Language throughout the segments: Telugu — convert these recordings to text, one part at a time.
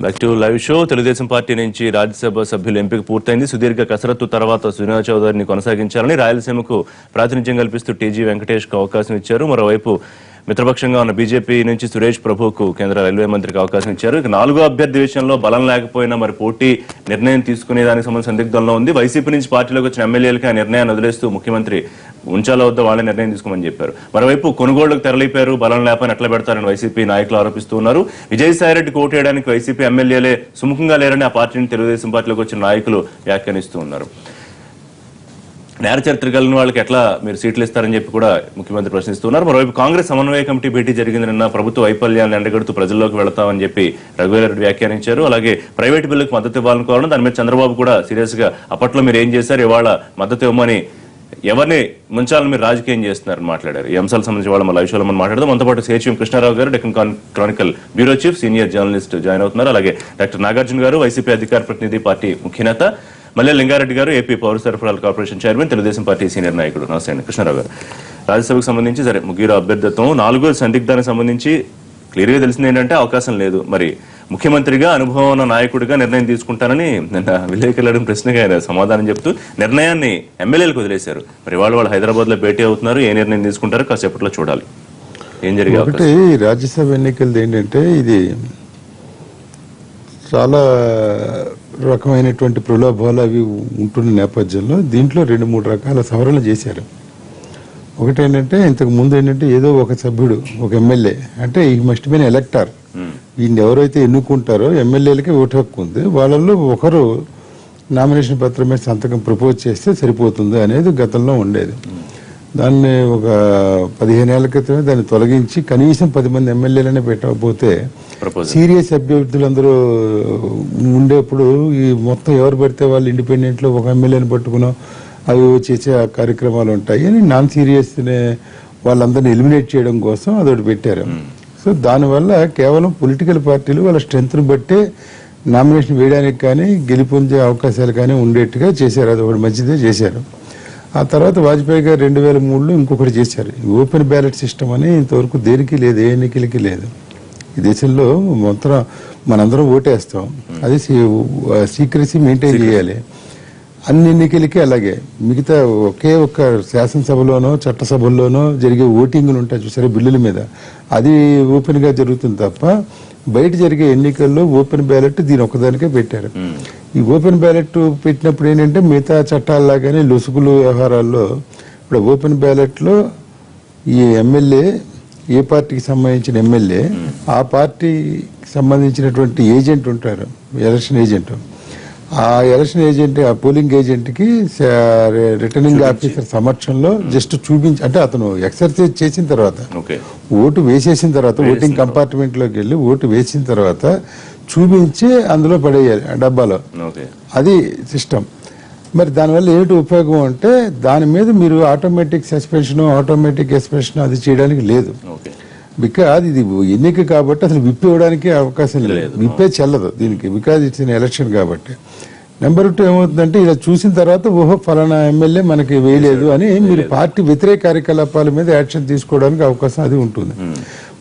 Back to live show. Telugu Desam party నుంచి రాజ్యసభ సభ్యుల ఎంపిక పూర్తయింది. సుదీర్ఘ కసరత్తు తర్వాత సునీల్ చౌదరిని కొనసాగించాలని రాయలసీమకు ప్రాతినిధ్యం కల్పిస్తూ టీజీ వెంకటేష్ కు అవకాశం ఇచ్చారు. మరోవైపు మిత్రపక్షంగా ఉన్న బీజేపీ నుంచి సురేష్ ప్రభుకు కేంద్ర రైల్వే మంత్రికి అవకాశం ఇచ్చారు. ఇక నాలుగో అభ్యర్థి విషయంలో బలం లేకపోయినా మరి పోటీ నిర్ణయం తీసుకునే దానికి సంబంధించిన సందిగ్ధంలో ఉంది. వైసీపీ నుంచి పార్టీలోకి వచ్చిన ఎమ్మెల్యేలకి ఆ నిర్ణయాన్ని వదిలేస్తూ ముఖ్యమంత్రి ఉంచాల వద్ద వాళ్ళే నిర్ణయం తీసుకోమని చెప్పారు. మరోవైపు కొనుగోళ్లకు తెరలిపారు, బలం లేపని ఎట్లా పెడతారని వైసీపీ నాయకులు ఆరోపిస్తూ ఉన్నారు. విజయసాయిరెడ్డికి ఓటేయడానికి వైసీపీ ఎమ్మెల్యేలే సుముఖంగా లేరని ఆ పార్టీని తెలుగుదేశం పార్టీలోకి వచ్చిన నాయకులు వ్యాఖ్యానిస్తూ ఉన్నారు. నేర చరిత్ర కలిగిన వాళ్ళకి ఎట్లా మీరు సీట్లు ఇస్తారని చెప్పి కూడా ముఖ్యమంత్రి ప్రశ్నిస్తున్నారు. మరోవైపు కాంగ్రెస్ సమన్వయ కమిటీ భేటీ జరిగింది నిన్న. ప్రభుత్వ వైఫల్యాన్ని ఎండగడుతూ ప్రజల్లోకి వెళతామని చెప్పి రఘువీరారెడ్డి వ్యాఖ్యానించారు. అలాగే ప్రైవేట్ బిల్లుకు మద్దతు ఇవ్వాలని కోరడం, దాని మీద చంద్రబాబు కూడా సీరియస్ గా అప్పట్లో మీరు ఏం చేశారు, ఇవాళ మద్దతు ఇవ్వమని ఎవరిని ముంచాలని మీరు రాజకీయం చేస్తున్నారని మాట్లాడారు. ఈ అంశాలకు సంబంధించి వాళ్ళ లైవ్ షోలో మనం మాట్లాడదాం. మనతో పాటు సిహెచ్ఎం కృష్ణారావు గారు, Deccan Chronicle bureau chief, senior journalist join అవుతున్నారు. అలాగే డాక్టర్ నాగార్జున గారు, వైసీపీ అధికార ప్రతినిధి, పార్టీ ముఖ్యనేత, మల్లె లింగారెడ్డి గారు, ఏపీ పౌర సరఫరాల corporation chairman, Telugu Desam party senior నాయకుడు. నమస్తే అండి. కృష్ణారావు గారు, రాజ్యసభకు సంబంధించి సరే ముగ్గురు అభ్యర్థిత్వం, నాలుగో సందిగ్ధానికి సంబంధించి క్లియర్ గా తెలిసింది ఏంటంటే అవకాశం లేదు. మరి ముఖ్యమంత్రిగా అనుభవం ఉన్న నాయకుడిగా నిర్ణయం తీసుకుంటానని నిన్న విలేకరుల ప్రశ్నగా ఆయన సమాధానం చెప్తూ నిర్ణయాన్ని ఎమ్మెల్యేలకు వదిలేశారు. మరి వాళ్ళు హైదరాబాద్ లో భేటీ అవుతున్నారు. ఏ నిర్ణయం తీసుకుంటారో కాసేపట్లో చూడాలి. ఏం జరిగింది ఒకటి రాజ్యసభ ఎన్నికలది ఏంటంటే ఇది చాలా రకమైనటువంటి ప్రలోభాలు అవి ఉంటున్న నేపథ్యంలో దీంట్లో 2-3 రకాల సవరణలు చేశారు. ఒకటి ఏంటంటే ఇంతకు ముందు ఏంటంటే ఏదో ఒక సభ్యుడు, ఒక ఎమ్మెల్యే అంటే ఈ మస్ట్ బి ఎలక్టర్, వీళ్ళని ఎవరైతే ఎన్నుకుంటారో ఎమ్మెల్యేలకి ఓటు హక్కు ఉంది, వాళ్ళల్లో ఒకరు నామినేషన్ పత్రం మీద సంతకం ప్రపోజ్ చేస్తే సరిపోతుంది అనేది గతంలో ఉండేది. దాన్ని ఒక 15 ఏళ్ల క్రితమే దాన్ని తొలగించి కనీసం 10 మంది ఎమ్మెల్యేలనే పెట్టకపోతే సీరియస్ అభ్యర్థులందరూ ఉండేప్పుడు ఈ మొత్తం ఎవరు పడితే వాళ్ళు ఇండిపెండెంట్ లో ఒక ఎమ్మెల్యేని పట్టుకున్నాం అవి చేసే కార్యక్రమాలు ఉంటాయి అని నాన్ సీరియస్ వాళ్ళందరినీ ఎలిమినేట్ చేయడం కోసం అదొకటి పెట్టారు. సో దానివల్ల కేవలం పొలిటికల్ పార్టీలు వాళ్ళ స్ట్రెంగ్త్ను బట్టే నామినేషన్ వేయడానికి కానీ గెలుపొందే అవకాశాలు కానీ ఉండేట్టుగా చేశారు. అది ఒకటి మంచిదే చేశారు. ఆ తర్వాత వాజ్పేయి గారు 2003లో ఇంకొకటి చేశారు, ఓపెన్ బ్యాలెట్ సిస్టమ్ అని. ఇంతవరకు దేనికి లేదు, ఏ ఎన్నికలకి లేదు ఈ దేశంలో. మొత్తం మనందరం ఓటేస్తాం, అది సీక్రెసీ మెయింటైన్ చేయాలి అన్ని ఎన్నికలకి. అలాగే మిగతా ఒకే ఒక్క శాసనసభలోనో చట్టసభల్లోనో జరిగే ఓటింగ్లు ఉంటాయి చూసారా బిల్లుల మీద, అది ఓపెన్ గా జరుగుతుంది తప్ప బయట జరిగే ఎన్నికల్లో ఓపెన్ బ్యాలెట్ దీని ఒక్కదానికే పెట్టారు. ఈ ఓపెన్ బ్యాలెట్ పెట్టినప్పుడు ఏంటంటే మిగతా చట్టాల్లాగానే లొసుగులు వ్యవహారాల్లో ఇప్పుడు ఓపెన్ బ్యాలెట్ లో ఈ ఎమ్మెల్యే ఏ పార్టీకి సంబంధించిన ఎమ్మెల్యే ఆ పార్టీకి సంబంధించినటువంటి ఏజెంట్ ఉంటారు, ఎలక్షన్ ఏజెంట్. ఆ ఎలక్షన్ ఏజెంట్, ఆ పోలింగ్ ఏజెంట్ కి రిటర్నింగ్ ఆఫీసర్ సమక్షంలో జస్ట్ చూపించి, అంటే అతను ఎక్సర్సైజ్ చేసిన తర్వాత, ఓటు వేసేసిన తర్వాత, ఓటింగ్ కంపార్ట్మెంట్ లోకి వెళ్ళి ఓటు వేసిన తర్వాత చూపించి అందులో పడేయాలి ఆ డబ్బాలో. అది సిస్టమ్. మరి దానివల్ల ఏమిటి ఉపయోగం అంటే దాని మీద మీరు ఆటోమేటిక్ సస్పెన్షన్, ఆటోమేటిక్ ఎక్స్పెన్షన్ అది చేయడానికి లేదు. బికాజ్ ఇది ఎన్నిక కాబట్టి అసలు విప్ ఇవ్వడానికి అవకాశం లేదు, విప్పే చెల్లదు దీనికి, బికాజ్ ఇట్స్ ఇన్ ఎలక్షన్ కాబట్టి. నెంబర్ 2 ఏమవుతుందంటే ఇలా చూసిన తర్వాత ఓహో ఫలానా ఎమ్మెల్యే మనకి వేయలేదు అని మీరు పార్టీ వ్యతిరేక కార్యకలాపాల మీద యాక్షన్ తీసుకోవడానికి అవకాశం అది ఉంటుంది.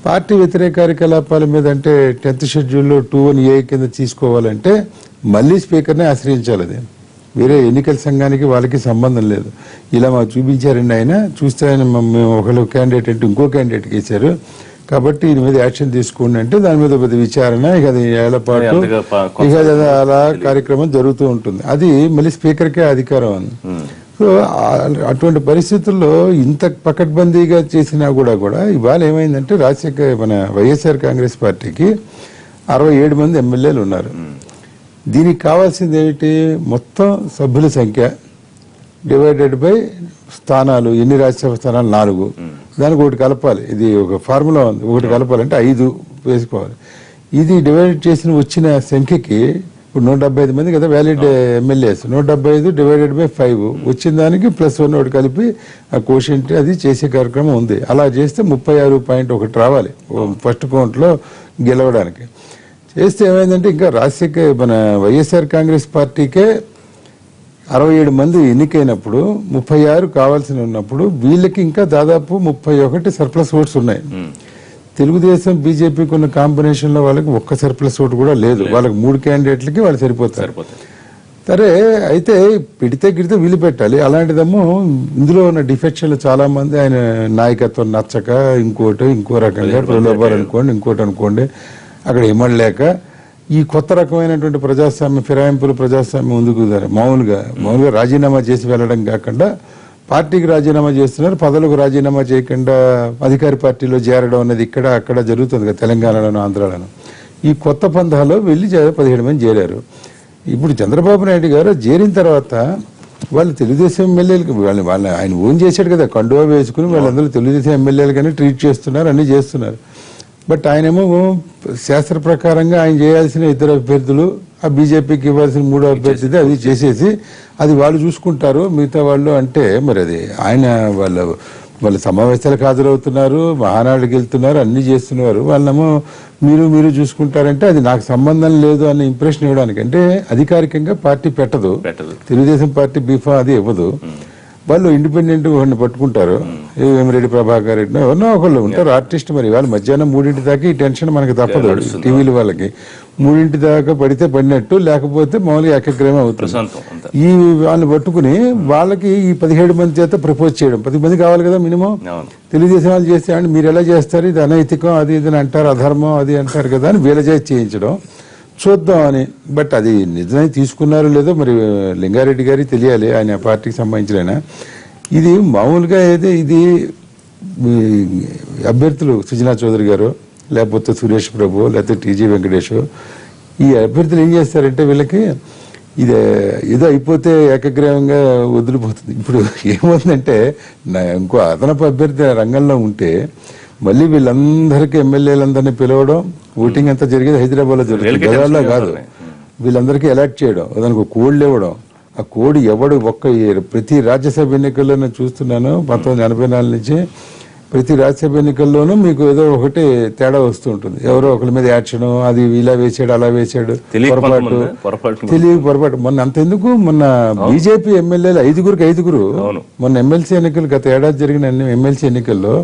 పార్టీ వ్యతిరేక కార్యకలాపాల మీద అంటే 10th షెడ్యూల్లో 2(1)A కింద తీసుకోవాలంటే మళ్ళీ స్పీకర్నే ఆశ్రయించాలి. అది వేరే ఎన్నికల సంఘానికి వాళ్ళకి సంబంధం లేదు. ఇలా మాకు చూపించారండి, ఆయన చూస్తే ఆయన మేము ఒకళ్ళు క్యాండిడేట్ అంటే ఇంకో క్యాండిడేట్కి వేశారు కాబట్టి దీని మీద యాక్షన్ తీసుకోండి అంటే దాని మీద పెద్ద విచారణ, ఇక అది ఏళ్ల పాటు ఇక అలా కార్యక్రమం జరుగుతూ ఉంటుంది. అది మళ్ళీ స్పీకర్కే అధికారం ఉంది. సో అటువంటి పరిస్థితుల్లో ఇంత పకడ్బందీగా చేసినా కూడా ఇవాళ ఏమైందంటే మన వైఎస్ఆర్ కాంగ్రెస్ పార్టీకి 67 మంది ఎమ్మెల్యేలు ఉన్నారు. దీనికి కావాల్సింది ఏమిటి, మొత్తం సభ్యుల సంఖ్య డివైడెడ్ బై స్థానాలు, ఎన్ని రాజ్యసభ స్థానాలు 4, దానికి ఒకటి కలపాలి. ఇది ఒక ఫార్ములా ఉంది, ఒకటి కలపాలంటే 5 వేసుకోవాలి. ఇది డివైడ్ చేసిన వచ్చిన సంఖ్యకి ఇప్పుడు 175 మంది కదా వ్యాలిడ్ ఎమ్మెల్యేస్, 175 డివైడెడ్ బై 5 వచ్చిన దానికి +1 ఒకటి కలిపి ఆ కోషెంట్ అది చేసే కార్యక్రమం ఉంది. అలా చేస్తే 36.1 రావాలి ఫస్ట్ కౌంట్లో గెలవడానికి. చేస్తే ఏమైందంటే ఇంకా మన వైఎస్ఆర్ కాంగ్రెస్ పార్టీకే 67 మంది ఎన్నికైనప్పుడు 36 కావాల్సి ఉన్నప్పుడు వీళ్ళకి ఇంకా దాదాపు 31 సర్ప్లస్ ఓట్స్ ఉన్నాయి. తెలుగుదేశం బీజేపీకి ఉన్న కాంబినేషన్ లో వాళ్ళకి ఒక్క సర్ప్లస్ ఓటు కూడా లేదు. వాళ్ళకి 3 క్యాండిడేట్లకి వాళ్ళు సరిపోతారు. సరే, అయితే పెడితే గిడితే వీలు పెట్టాలి. అలాంటిదేమో ఇందులో ఉన్న డిఫెక్షన్లు చాలా మంది ఆయన నాయకత్వం నచ్చక ఇంకో రకంగా ప్రలోభాలు అనుకోండి, ఇంకోటి అనుకోండి, అక్కడ ఇమ్మడలేక ఈ కొత్త రకమైనటువంటి ప్రజాస్వామ్య ఫిరాయింపులు ప్రజాస్వామ్యం ముందుకు మామూలుగా రాజీనామా చేసి వెళ్ళడం కాకుండా పార్టీకి రాజీనామా చేస్తున్నారు, పదవులకు రాజీనామా చేయకుండా అధికార పార్టీలో చేరడం అనేది ఇక్కడ అక్కడ జరుగుతుంది కదా, తెలంగాణలోను ఆంధ్రాలోను. ఈ కొత్త పంథాలో వెళ్ళి 17 మంది చేరారు. ఇప్పుడు చంద్రబాబు నాయుడు గారు చేరిన తర్వాత వాళ్ళు తెలుగుదేశం ఎమ్మెల్యేలకి వాళ్ళని ఆయన ఓన్ చేశాడు కదా, కండువా వేసుకుని వాళ్ళందరూ తెలుగుదేశం ఎమ్మెల్యేలుగానే ట్రీట్ చేస్తున్నారు, అన్ని చేస్తున్నారు. బట్ ఆయనేమో శాస్త్ర ప్రకారంగా ఆయన చేయాల్సిన 2 అభ్యర్థులు, ఆ బీజేపీకి ఇవ్వాల్సిన 3వ అభ్యర్థి అది చేసేసి అది వాళ్ళు చూసుకుంటారు మిగతా వాళ్ళు అంటే, మరి అది ఆయన వాళ్ళ సమావేశాలకు హాజరవుతున్నారు, మహానాడుకి వెళ్తున్నారు, అన్ని చేస్తున్నారు. వాళ్ళేమో మీరు చూసుకుంటారంటే అది నాకు సంబంధం లేదు అనే ఇంప్రెషన్ ఇవ్వడానికి. అంటే అధికారికంగా పార్టీ పెట్టదు, తెలుగుదేశం పార్టీ బీఫా అది ఇవ్వదు. వాళ్ళు ఇండిపెండెంట్ వాడిని పట్టుకుంటారు. వేమిరెడ్డి ప్రభాకర్ రెడ్డి ఎవరినో ఒకళ్ళు ఉంటారు ఆర్టిస్ట్. మరి వాళ్ళు మధ్యాహ్నం 3 దాకా ఈ టెన్షన్ మనకి తప్పదు. టీవీలు వాళ్ళకి 3 దాకా పడితే పడినట్టు, లేకపోతే మామూలుగా ఏకగ్రహం అవుతుంది. ఈ వాళ్ళని పట్టుకుని వాళ్ళకి ఈ 17 మంది చేత ప్రపోజ్ చేయడం, 10 మంది కావాలి కదా మినిమం. తెలుగుదేశం వాళ్ళు చేస్తే అంటే మీరు ఎలా చేస్తారు, ఇది అనైతికం అది ఇది అని అంటారు, అధర్మం అది అంటారు కదా అని వీళ్ళ చేసి చేయించడం చూద్దాం అని. బట్ అది నిజమే తీసుకున్నారో లేదో మరి లింగారెడ్డి గారికి తెలియాలి, ఆయన పార్టీకి సంబంధించిన. ఇది మామూలుగా అయితే ఇది అభ్యర్థులు సుజనా చౌదరి గారు, లేకపోతే సురేష్ ప్రభు, లేకపోతే టీజీ వెంకటేష్, ఈ అభ్యర్థులు ఏం చేస్తారంటే వీళ్ళకి ఇది ఏదో అయిపోతే ఏకగ్రీవంగా వదిలిపోతుంది. ఇప్పుడు ఏమవుతుందంటే ఇంకో అదనపు అభ్యర్థి రంగంలో ఉంటే మళ్ళీ వీళ్ళందరికీ ఎమ్మెల్యేలందరినీ పిలవడం, ఓటింగ్ అంతా జరిగేది హైదరాబాద్ లో జరుగుతుంది, గదాల్లో కాదు. వీళ్ళందరికీ ఎలక్ట్ చేయడం, దానికి కోడ్లు ఇవ్వడం. ఆ కోడ్ ఎవడు ప్రతి రాజ్యసభ ఎన్నికల్లో నేను చూస్తున్నాను 1984 నుంచి ప్రతి రాజ్యసభ ఎన్నికల్లోనూ మీకు ఏదో ఒకటి తేడా వస్తూ ఉంటుంది. ఎవరో ఒకరి మీద యాక్షన్, అది ఇలా వేసాడు అలా వేసాడు, పొరపాటు. మొన్న అంతెందుకు, మొన్న బీజేపీ ఎమ్మెల్యేలు 5 మొన్న ఎమ్మెల్సీ ఎన్నికలు, గత ఏడాది జరిగిన ఎమ్మెల్సీ ఎన్నికల్లో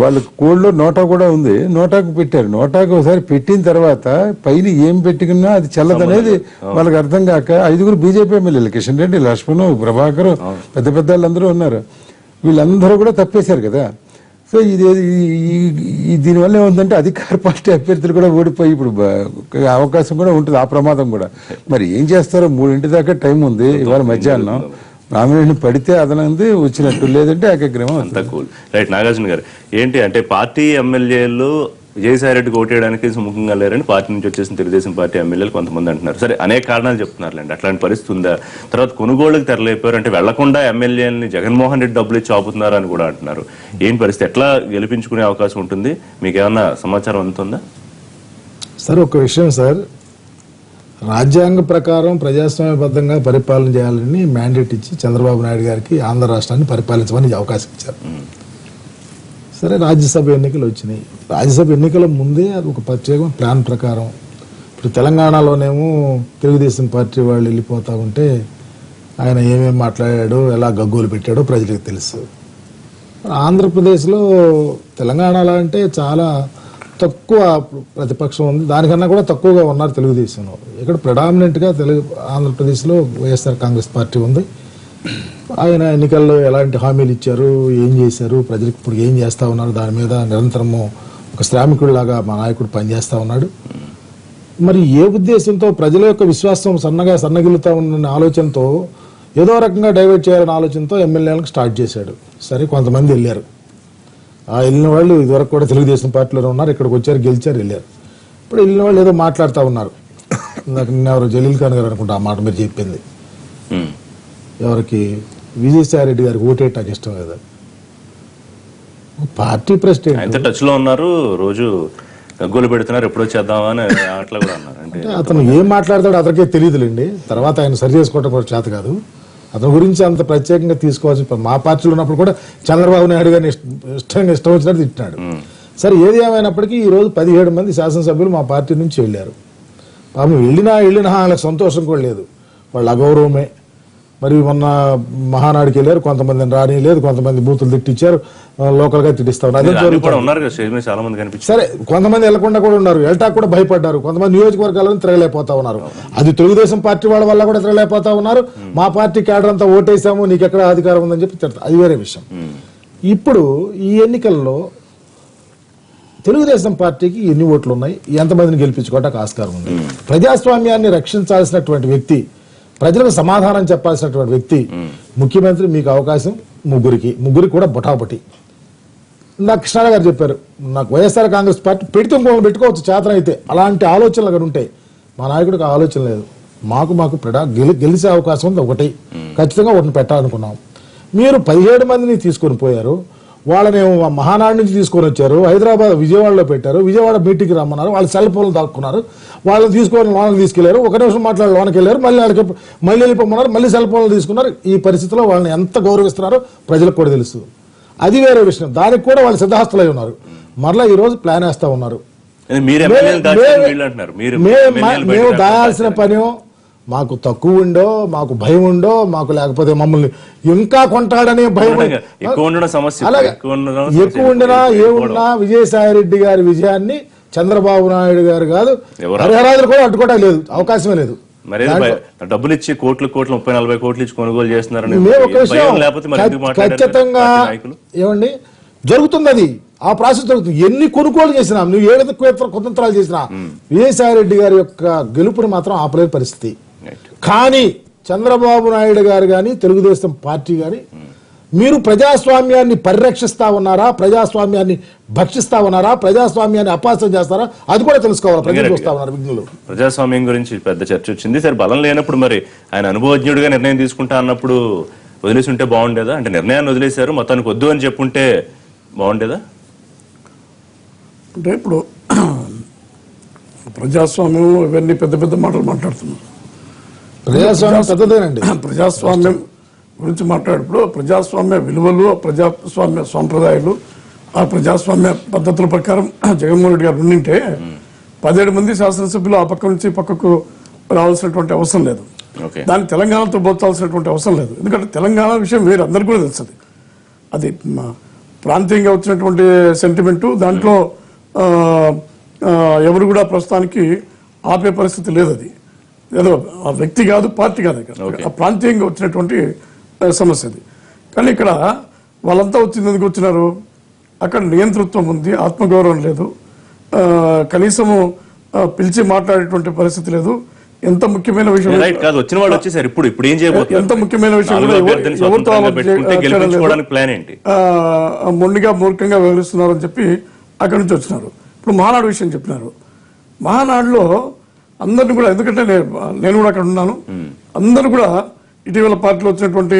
వాళ్ళ కోడ్లో నోటా కూడా ఉంది, నోటాకు పెట్టారు. నోటాకు ఒకసారి పెట్టిన తర్వాత పైన ఏం పెట్టుకున్నా అది చల్లదనేది వాళ్ళకి అర్థం కాక 5 బీజేపీ ఎమ్మెల్యేలు, కిషన్ రెడ్డి, లక్ష్మణ్, ప్రభాకర్, పెద్ద పెద్ద వాళ్ళందరూ ఉన్నారు. వీళ్ళందరూ కూడా తప్పేశారు కదా. సో ఇది దీనివల్ల ఏముందంటే అధికార పార్టీ అభ్యర్థులు కూడా ఓడిపోయి ఇప్పుడు అవకాశం కూడా ఉంటుంది, ఆ ప్రమాదం కూడా. మరి ఏం చేస్తారో 3 దాకా టైం ఉంది. ఇవాళ మధ్యాహ్నం నామినేషన్ పడితే అదనంది వచ్చినట్టు, లేదంటే ఏకగ్రీవం. అంత కూల్. రైట్. నాగార్జున గారు, ఏంటి అంటే పార్టీ ఎమ్మెల్యేలు విజయసాయి రెడ్డికి ఓటేయడానికి సుముఖంగా లేరని పార్టీ నుంచి వచ్చేసిన తెలుగుదేశం పార్టీ ఎమ్మెల్యేలు కొంతమంది అంటున్నారు. సరే, అనేక కారణాలు చెప్తున్నారులేండి. అట్లాంటి పరిస్థితి ఉందా? తర్వాత కొనుగోలుకి తెరలేపారు అంటే వెళ్లకుండా ఎమ్మెల్యేలని జగన్మోహన్ రెడ్డి డబ్బులు ఇచ్చి ఆపుతున్నారు అని కూడా అంటున్నారు. ఏం పరిస్థితి, ఎట్లా గెలిపించుకునే అవకాశం ఉంటుంది? మీకు ఏమన్నా సమాచారం అందుతుందా? సార్, ఒక విషయం సార్, రాజ్యాంగ ప్రకారం ప్రజాస్వామ్యబద్ధంగా పరిపాలన చేయాలని మ్యాండేట్ ఇచ్చి చంద్రబాబు నాయుడు గారికి ఆంధ్ర రాష్ట్రాన్ని పరిపాలించమని అవకాశం ఇచ్చారు. సరే, రాజ్యసభ ఎన్నికలు వచ్చినాయి. రాజ్యసభ ఎన్నికల ముందే అది ఒక ప్రత్యేక ప్లాన్ ప్రకారం, ఇప్పుడు తెలంగాణలోనేమో తెలుగుదేశం పార్టీ వాళ్ళు వెళ్ళిపోతూ ఉంటే ఆయన ఏమేమి మాట్లాడాడో, ఎలా గగ్గోలు పెట్టాడో ప్రజలకు తెలుసు. ఆంధ్రప్రదేశ్లో తెలంగాణలో అంటే చాలా తక్కువ ప్రతిపక్షం ఉంది, దానికన్నా కూడా తక్కువగా ఉన్నారు తెలుగుదేశంలో. ఇక్కడ ప్రెడామినెంట్గా ఆంధ్రప్రదేశ్లో వైఎస్ఆర్ కాంగ్రెస్ పార్టీ ఉంది. ఆయన ఎన్నికల్లో ఎలాంటి హామీలు ఇచ్చారు, ఏం చేశారు, ప్రజలకు ఇప్పుడు ఏం చేస్తూ ఉన్నారు, దాని మీద నిరంతరము ఒక శ్రామికుడిలాగా మా నాయకుడు పనిచేస్తూ ఉన్నాడు. మరి ఏ ఉద్దేశంతో ప్రజల యొక్క విశ్వాసం సన్నగిలుతా ఉన్న ఆలోచనతో ఏదో రకంగా డైవర్ట్ చేయాలనే ఆలోచనతో ఎమ్మెల్యేలకు స్టార్ట్ చేశాడు. సరే, కొంతమంది వెళ్ళారు. ఆ వెళ్ళిన వాళ్ళు ఇదివరకు కూడా తెలుగుదేశం పార్టీలో ఉన్నారు, ఇక్కడికి వచ్చారు, గెలిచారు, వెళ్ళారు. ఇప్పుడు వెళ్ళిన వాళ్ళు ఏదో మాట్లాడుతూ ఉన్నారు. నిన్నెవరు జలీల్ ఖాన్ గారు అనుకుంటా ఆ మాట మీరు చెప్పింది. ఎవరికి? విజయసాయి రెడ్డి గారికి ఓటేయటానికి ఇష్టం లేదా? పార్టీ ప్రెసిడెంట్ టచ్ లో ఉన్నారు, రోజు గగ్గోలు పెడుతున్నారు, ఎప్పుడో చేద్దామా అని అట్లా కూడా అన్నారు. అంటే అతను ఏం మాట్లాడతాడో అతనికే తెలియదులేండి. తర్వాత ఆయన సరి చేసుకోవడం కూడా చేత కాదు. అతని గురించి అంత ప్రత్యేకంగా తీసుకోవాల్సి, మా పార్టీలో ఉన్నప్పుడు కూడా చంద్రబాబు నాయుడు గారిని ఇష్టం వచ్చినట్టు తిట్టినాడు. సరే, ఏది ఏమైనప్పటికీ ఈ రోజు 17 మంది శాసనసభ్యులు మా పార్టీ నుంచి వెళ్ళారు. పాపం వెళ్ళినా వాళ్ళకి సంతోషం కూడా లేదు, వాళ్ళ అగౌరవమే. మరి మొన్న మహానాడికి వెళ్ళారు, కొంతమందిని రాని లేదు, కొంతమంది బూతులు తిట్టించారు, లోకల్ గా తిట్టిస్తా ఉన్నారు. అదే జరుగుతుంది. ఉన్నారు కదా స్టేజ్ మీద చాలా మంది కనిపించారు. సరే, కొంతమంది వెళ్లకుండా కూడా ఉన్నారు, వెళ్ళటానికి కూడా భయపడ్డారు, కొంతమంది నియోజకవర్గాలను తిరగలేకపోతా ఉన్నారు. అది తెలుగుదేశం పార్టీ వాళ్ళ వల్ల కూడా తిరగలేకపోతా ఉన్నారు. మా పార్టీ క్యాడర్ అంతా ఓటేసాము, నీకు ఎక్కడ అధికారం ఉందని చెప్పి తిడతారు, అది వేరే విషయం. ఇప్పుడు ఈ ఎన్నికల్లో తెలుగుదేశం పార్టీకి ఎన్ని ఓట్లు ఉన్నాయి, ఎంతమందిని గెలిపించుకోవడానికి ఆస్కారం ఉంది? ప్రజాస్వామ్యాన్ని రక్షించాల్సినటువంటి వ్యక్తి, ప్రజలకు సమాధానం చెప్పాల్సినటువంటి వ్యక్తి ముఖ్యమంత్రి. మీకు అవకాశం ముగ్గురికి కూడా బొటాబొటి. నాకు కృష్ణారావు గారు చెప్పారు, నాకు వైఎస్ఆర్ కాంగ్రెస్ పార్టీ పెడితే ఇంకోళ్ళు పెట్టుకోవచ్చు చేతన అయితే, అలాంటి ఆలోచనలు అక్కడ ఉంటాయి. మా నాయకుడికి ఆ ఆలోచన లేదు. మాకు గెలిచే అవకాశం ఉంది ఒకటి, ఖచ్చితంగా ఒకటిని పెట్టాలనుకున్నాం. మీరు 17 మందిని తీసుకొని పోయారు, వాళ్ళని మహానాడు నుంచి తీసుకొని వచ్చారు, హైదరాబాద్ విజయవాడలో పెట్టారు, విజయవాడ మీటింగ్కి రమ్మన్నారు, వాళ్ళు సెల్ ఫోన్లు దాక్కున్నారు, వాళ్ళని తీసుకొని లోనకి తీసుకెళ్లారు, ఒక నిమిషం మాట్లాడి లోనకి వెళ్ళారు, మళ్ళీ వెళ్ళిపోమన్నారు, మళ్ళీ సెల్ ఫోన్లు తీసుకున్నారు. ఈ పరిస్థితిలో వాళ్ళని ఎంత గౌరవిస్తున్నారో ప్రజలకు కూడా తెలుసు. అది వేరే విషయం, దానికి కూడా వాళ్ళు సిద్ధహస్తులై ఉన్నారు. మరలా ఈ రోజు ప్లాన్ వేస్తా ఉన్నారు. మేము దాయాల్సిన పని మాకు తక్కువ ఉండో, మాకు భయం ఉండో, మాకు లేకపోతే మమ్మల్ని ఇంకా కొంటాడనే భయం. అలాగే ఎక్కువ ఉండినా ఏమున్నా విజయసాయి రెడ్డి గారి విజయాన్ని చంద్రబాబు నాయుడు గారు కాదు, హరిహరాజులు కూడా అడ్డుకోవడం లేదు, అవకాశమే లేదు. డబ్బులు ఇచ్చి కోట్లు 30-40 కోట్లు ఇచ్చి కొనుగోలు చేస్తున్నారని ఖచ్చితంగా ఏమండి జరుగుతుంది. అది ఆ ప్రాసెస్ జరుగుతుంది. ఎన్ని కొనుగోలు చేసినా, నువ్వు ఏ కుతంత్రాలు చేసినా విజయసాయి రెడ్డి గారి యొక్క గెలుపుని మాత్రం ఆపలేని పరిస్థితి. కానీ చంద్రబాబు నాయుడు గారు కానీ తెలుగుదేశం పార్టీ కానీ మీరు ప్రజాస్వామ్యాన్ని పరిరక్షిస్తా ఉన్నారా, ప్రజాస్వామ్యాన్ని భక్షిస్తా ఉన్నారా, ప్రజాస్వామ్యాన్ని అపాసం చేస్తారా, అది కూడా తెలుసుకోవాలి. ప్రజలు చూస్తా ఉన్నారు. విజ్ఞులు ప్రజాస్వామ్యం గురించి పెద్ద చర్చ వచ్చింది. సరే, బలం లేనప్పుడు మరి ఆయన అనుభవజ్ఞుడిగా నిర్ణయం తీసుకుంటా అన్నప్పుడు వదిలేసి ఉంటే బాగుండేదా? అంటే నిర్ణయాన్ని వదిలేశారు, మొత్తానికి వద్దు అని చెప్పుంటే బాగుండేదా? అంటే ఇప్పుడు ప్రజాస్వామ్యం ఇవన్నీ పెద్ద పెద్ద మాటలు మాట్లాడుతున్నాం. ప్రజాస్వామ్యం పెద్దదేనండి. ప్రజాస్వామ్యం గురించి మాట్లాడేప్పుడు ప్రజాస్వామ్య విలువలు, ప్రజాస్వామ్య సాంప్రదాయాలు, ఆ ప్రజాస్వామ్య పద్ధతుల ప్రకారం జగన్మోహన్ రెడ్డి గారు ఉండింటే 17 మంది శాసనసభ్యులు ఆ పక్క నుంచి పక్కకు రావాల్సినటువంటి అవసరం లేదు. దాన్ని తెలంగాణతో పోల్చాల్సినటువంటి అవసరం లేదు. ఎందుకంటే తెలంగాణ విషయం వేరు, అందరికీ కూడా తెలుసు. అది ప్రాంతీయంగా వచ్చినటువంటి సెంటిమెంటు, దాంట్లో ఎవరు కూడా ప్రస్తుతానికి ఆపే పరిస్థితి లేదు. అది ఏదో ఆ వ్యక్తి కాదు, పార్టీ కాదు, ఆ ప్రాంతీయంగా వచ్చినటువంటి సమస్య అది. కానీ ఇక్కడ వాళ్ళంతా వచ్చింది ఎందుకు వచ్చినారు? అక్కడ నియంతృత్వం ఉంది, ఆత్మగౌరవం లేదు, కనీసము పిలిచి మాట్లాడేటువంటి పరిస్థితి లేదు. ఎంత ముఖ్యమైన విషయం వచ్చిన వాళ్ళు వచ్చేసారు. ఇప్పుడు ఏం చేయబోతున్నారు? ఎంత ముఖ్యమైన విషయం మొండిగా మూర్ఖంగా వ్యవహరిస్తున్నారని చెప్పి అక్కడి నుంచి వచ్చినారు. ఇప్పుడు మహానాడు విషయం చెప్పినారు. మహానాడులో అందరిని కూడా, ఎందుకంటే నేను కూడా అక్కడ ఉన్నాను, అందరూ కూడా ఇటీవల పార్టీలో వచ్చినటువంటి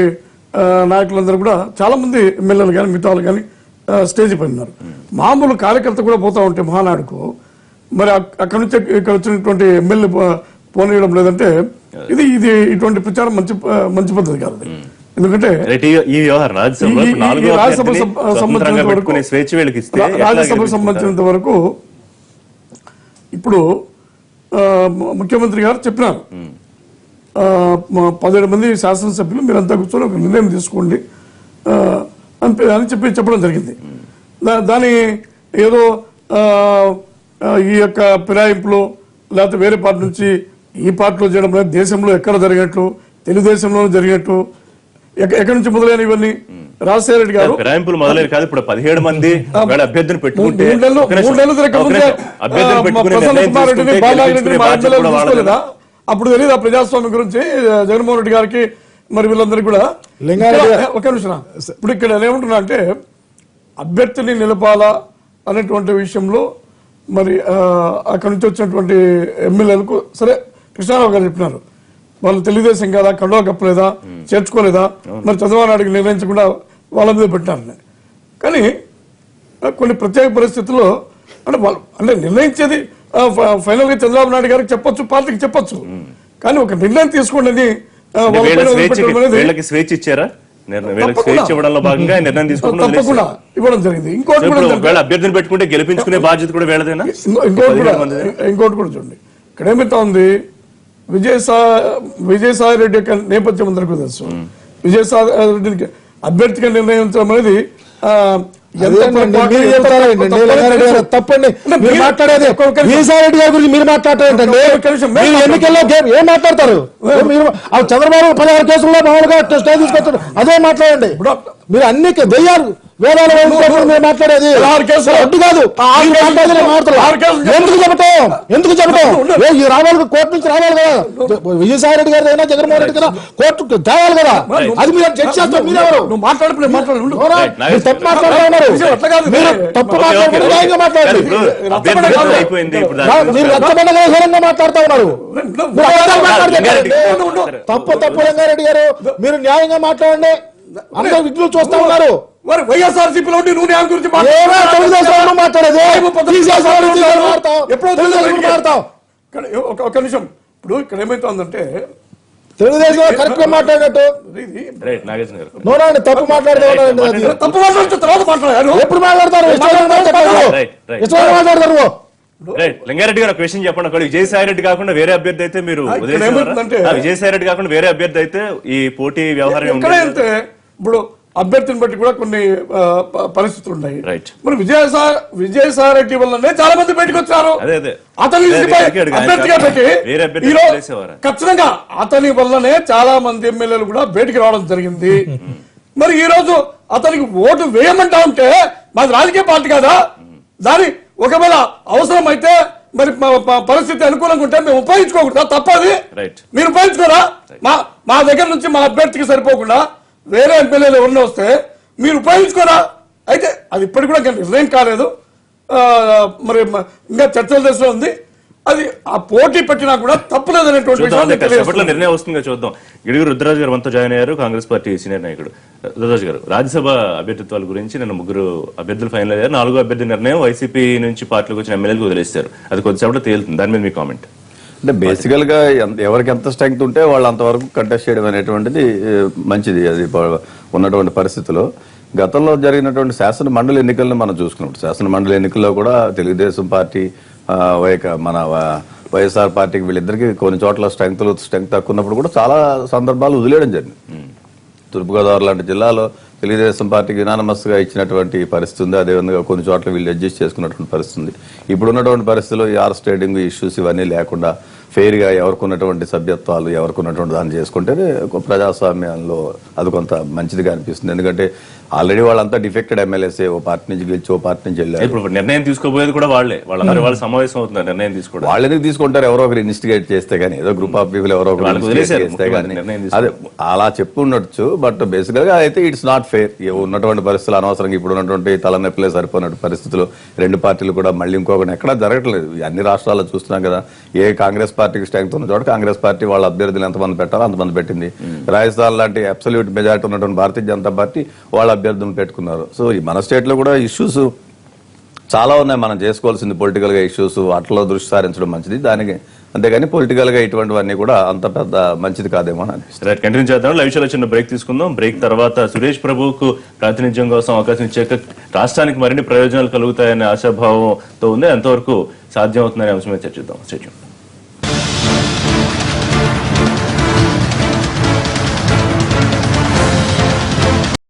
నాయకులందరూ కూడా చాలా మంది ఎమ్మెల్యేలు కానీ మిగతా వాళ్ళు కానీ స్టేజ్ పై ఉన్నారు. మామూలు కార్యకర్త కూడా పోతా ఉంటే మహానాడుకు, మరి అక్కడ నుంచి ఇక్కడ వచ్చినటువంటి ఎమ్మెల్యే పోనీయడం లేదంటే ఇది ఇటువంటి ప్రచారం మంచి పద్ధతి కాదు. ఎందుకంటే రాజ్యసభకు సంబంధించినంత వరకు ఇప్పుడు ముఖ్యమంత్రి గారు చెప్పినారు, 17 మంది శాసనసభ్యులు మీరంతా కూర్చొని ఒక నిర్ణయం తీసుకోండి అని చెప్పడం జరిగింది. దాని ఏదో ఈ యొక్క ఫిరాయింపులు లేకపోతే వేరే పార్టీ నుంచి ఈ పార్టీలో చేయడం లేదు, దేశంలో ఎక్కడ జరిగినట్లు, తెలుగుదేశంలో జరిగినట్టు ఎక్కడి నుంచి మొదలైన ఇవన్నీ రాజశేఖర రెడ్డి గారు ఫిరాయింపులు మొదలైన కాదు. ఇప్పుడు 17 మంది అభ్యర్థిని పెట్టుకుంటే అప్పుడు తెలియదు ఆ ప్రజాస్వామ్యం గురించి జగన్మోహన్ రెడ్డి గారికి, మరి వీళ్ళందరికీ కూడా. ఒక నిమిషం, ఇప్పుడు ఇక్కడ ఏమంటున్నా అంటే అభ్యర్థిని నిలపాలా అనేటువంటి విషయంలో మరి అక్కడి నుంచి వచ్చినటువంటి ఎమ్మెల్యేలకు, సరే కృష్ణారావు గారు చెప్పినారు, వాళ్ళు తెలుగుదేశం కదా, కండువా కప్పలేదా, చేర్చుకోలేదా, మరి చంద్రబాబు నాయుడుకి నిర్ణయించకుండా వాళ్ళ మీద పెట్టారని. కానీ కొన్ని ప్రత్యేక పరిస్థితుల్లో అంటే నిర్ణయించేది ఫైనల్ గా చంద్రబాబు నాయుడు గారికి చెప్పొచ్చు, పార్టీకి చెప్పొచ్చు, కానీ ఒక నిర్ణయం తీసుకోండి అని స్వేచ్ఛ ఇచ్చారా? తప్పకుండా ఇవ్వడం జరిగింది. ఇంకోటి కూడా అభ్యర్థిని పెట్టుకుంటే గెలిపించుకునే బాధ్యత కూడా వేళదేనా? ఇంకోటి కూడా చూడండి, ఇక్కడ ఏమితా ఉంది, విజయసాయి రెడ్డి యొక్క నేపథ్యం అందరికీ తెలుసు. విజయసాయి రెడ్డికి అభ్యర్థిగా నిర్ణయించడం అనేది తప్పండి. మీరు మాట్లాడేది విజయసాయిరెడ్డి గారి గురించి మీరు మాట్లాడతారేంటండి? మీరు ఎన్నికల్లో ఏం మాట్లాడతారు? మీరు చంద్రబాబు 16 కేసుల్లో మామూలుగా స్టే తీసుకొచ్చారు, అదే మాట్లాడండి. మీరు అన్ని వెయ్యాలు వేలాల మీరు మాట్లాడేది అడ్డు కాదు. ఎందుకు చెప్పటం ఈ రావాలి, కోర్టు నుంచి రావాలి కదా. విజయసాయి రెడ్డి గారి అయినా జగన్మోహన్ రెడ్డి కదా కోర్టు తేవాలి కదా. అది మీరు జడ్జి చేస్తారు. మీరెవరు? నువ్వు మాట్లాడు. తప్పు మాట్లాడుతూ ఉన్నారు. మీరు తప్పు మాట్లాడుతున్నారు, న్యాయంగా మాట్లాడండి. మీరు రచ్చబండగా మాట్లాడుతూ ఉన్నారు. తప్పు రంగారెడ్డి గారు, మీరు న్యాయంగా మాట్లాడండి. అందరూ విజ్ఞులు చూస్తా ఉన్నారు. మరి వైఎస్ఆర్సీపీలో నువ్వు న్యాయం గురించి ఒక నిమిషం. ఇప్పుడు ఇక్కడ ఏమైతుందంటే తెలుగుదేశం కరెక్ట్ గా మాట్లాడినట్టు తప్పు మాట్లాడుతూ తప్పు మాట్లాడితే తర్వాత మాట్లాడారు. ఎప్పుడు మాట్లాడతారు? మాట్లాడతారు. లింగారెడ్డి గారు ఒక విషయం చెప్పండి. ఒకటి విజయసాయి రెడ్డి కాకుండా వేరే అభ్యర్థి అయితే మీరు విజయసాయి రెడ్డి కాకుండా వేరే అభ్యర్థి అయితే ఈ పోటీ వ్యవహారం అంటే ఇప్పుడు అభ్యర్థిని బట్టి కూడా కొన్ని పరిస్థితులు ఉన్నాయి. మరి విజయసాయి రెడ్డి వల్లనే చాలా మంది బయటకు వచ్చారు. అతని అభ్యర్థిగా పెట్టి ఖచ్చితంగా అతని వల్లనే చాలా మంది ఎమ్మెల్యేలు కూడా బయటికి రావడం జరిగింది. మరి ఈ రోజు అతనికి ఓటు వేయమంటా ఉంటే మాది రాజకీయ పార్టీ కదా, దాని ఒకవేళ అవసరం అయితే మరి పరిస్థితి అనుకూలంగా ఉంటే మేము ఉపయోగించుకోకూడదా? తప్పది. మీరు ఉపయోగించుకోరా? మా దగ్గర నుంచి మా అభ్యర్థికి సరిపోకుండా వేరే ఎమ్మెల్యేలు ఎవరిని వస్తే మీరు ఉపయోగించుకోరా? అయితే అది ఇప్పటికి కూడా నిర్ణయం కాలేదు. మరి ఇంకా చర్చల దశలో ఉంది. అది ఆ పోటీ పెట్టినా కూడా తప్పులేదనేటువంటి నిర్ణయం వస్తుందిగా చూద్దాం. గిడుగు రుద్రరాజు గారు మనతో జాయిన్ అయ్యారు, కాంగ్రెస్ పార్టీ సీనియర్ నాయకుడు. రుద్రరాజు గారు, రాజ్యసభ అభ్యర్థిత్వాల గురించి నిన్న 3 అభ్యర్థులు ఫైనల్ అయ్యారు. 4వ అభ్యర్థి నిర్ణయం వైసీపీ నుంచి పార్టీలకు వచ్చిన ఎమ్మెల్యేలకు వదిలేస్తారు. అది కొద్దిసేపట్లో తేలుతుంది. దాని మీద మీ కామెంట్. అంటే బేసికల్ గా ఎవరికి ఎంత స్ట్రెంగ్త్ ఉంటే వాళ్ళు అంతవరకు కంటెస్ట్ చేయడం అనేటువంటిది మంచిది. అది ఉన్నటువంటి పరిస్థితిలో గతంలో జరిగినటువంటి శాసన మండలి ఎన్నికలను మనం చూసుకున్నప్పుడు శాసన మండలి ఎన్నికల్లో కూడా తెలుగుదేశం పార్టీ మన వైఎస్ఆర్ పార్టీకి వీళ్ళిద్దరికి కొన్ని చోట్ల స్ట్రెంగ్త్ తక్కువ ఉన్నప్పుడు కూడా చాలా సందర్భాలు వదిలేయడం జరిగింది. తూర్పుగోదావరి లాంటి జిల్లాలో తెలుగుదేశం పార్టీకి యునానిమస్ గా ఇచ్చినటువంటి పరిస్థితి ఉంది. అదేవిధంగా కొన్ని చోట్ల వీళ్ళు అడ్జస్ట్ చేసుకున్నటువంటి పరిస్థితి ఉంది. ఇప్పుడు ఉన్నటువంటి పరిస్థితుల్లో ఈ ఆర్స్ ట్రేడింగ్ ఇష్యూస్ ఇవన్నీ లేకుండా ఫెయిర్ గా ఎవరికి ఉన్నటువంటి సభ్యత్వాలు ఎవరికి ఉన్నటువంటి దాన్ని చేసుకుంటేనే ప్రజాస్వామ్యంలో అది కొంత మంచిదిగా అనిపిస్తుంది. ఎందుకంటే ఆల్రెడీ వాళ్ళంతా డిఫెక్టెడ్ ఎమ్మెల్యేసే, ఓ పార్టీ నుంచి గెలిచి ఓ పార్టీ నుంచి వెళ్ళారు. ఇప్పుడు నిర్ణయం తీసుకోబోయేది కూడా వాళ్ళే, వాళ్ళు సమావేశం అవుతున్నారు నిర్ణయం తీసుకోవడం. వాళ్ళు ఎందుకు తీసుకుంటారు? ఎవరో ఒకరు ఇన్వెస్టిగేట్ చేస్తే గానీ, ఏదో గ్రూప్ ఆఫ్ పీపుల్ ఎవరో ఒకరు చేస్తే గానీ అదే అలా చెప్పుండొచ్చు. బట్ బేసికల్ గా అయితే ఇట్స్ నాట్ ఫెయిర్. ఉన్నటువంటి పరిస్థితులు అనవసరంగా ఇప్పుడు ఉన్నటువంటి తలనొప్పిలే సరిపోయినటువంటి పరిస్థితులు 2 పార్టీలు కూడా మళ్ళీ ఇంకొకటి ఎక్కడా జరగట్లేదు. అన్ని రాష్ట్రాల్లో చూస్తున్నాం కదా. ఏ కాంగ్రెస్ పార్టీకి స్ట్రెంగ్త్ ఉన్న చోట కాంగ్రెస్ పార్టీ వాళ్ళ అభ్యర్థులు ఎంతమంది పెట్టారో అంతమంది పెట్టింది. రాజస్థాన్ లాంటి అబ్సల్యూట్ మెజారిటీ ఉన్నటువంటి భారతీయ జనతా పార్టీ వాళ్ళ అభ్యర్థులను పెట్టుకున్నారు. సో ఈ మన స్టేట్ లో కూడా ఇష్యూస్ చాలా ఉన్నాయి. మనం చేసుకోవాల్సింది పొలిటికల్ గా ఇష్యూస్ వాటిలో దృష్టి సారించడం మంచిది. దానికి అంతేగాని పొలిటికల్ గా ఇటువంటివన్నీ కూడా అంత పెద్ద మంచిది కాదేమో అని అనిపిస్తుంది. కంటిన్యూ చేద్దాం. లైవ్ చిన్న బ్రేక్ తీసుకుందాం. బ్రేక్ తర్వాత సురేష్ ప్రభువుకు ప్రాతినిధ్యం కోసం అవకాశం ఇచ్చాక రాష్ట్రానికి మరిన్ని ప్రయోజనాలు కలుగుతాయనే ఆశాభావంతో ఉంది. ఎంతవరకు సాధ్యం అవుతుందనే అంశం మీద చర్చిద్దాం.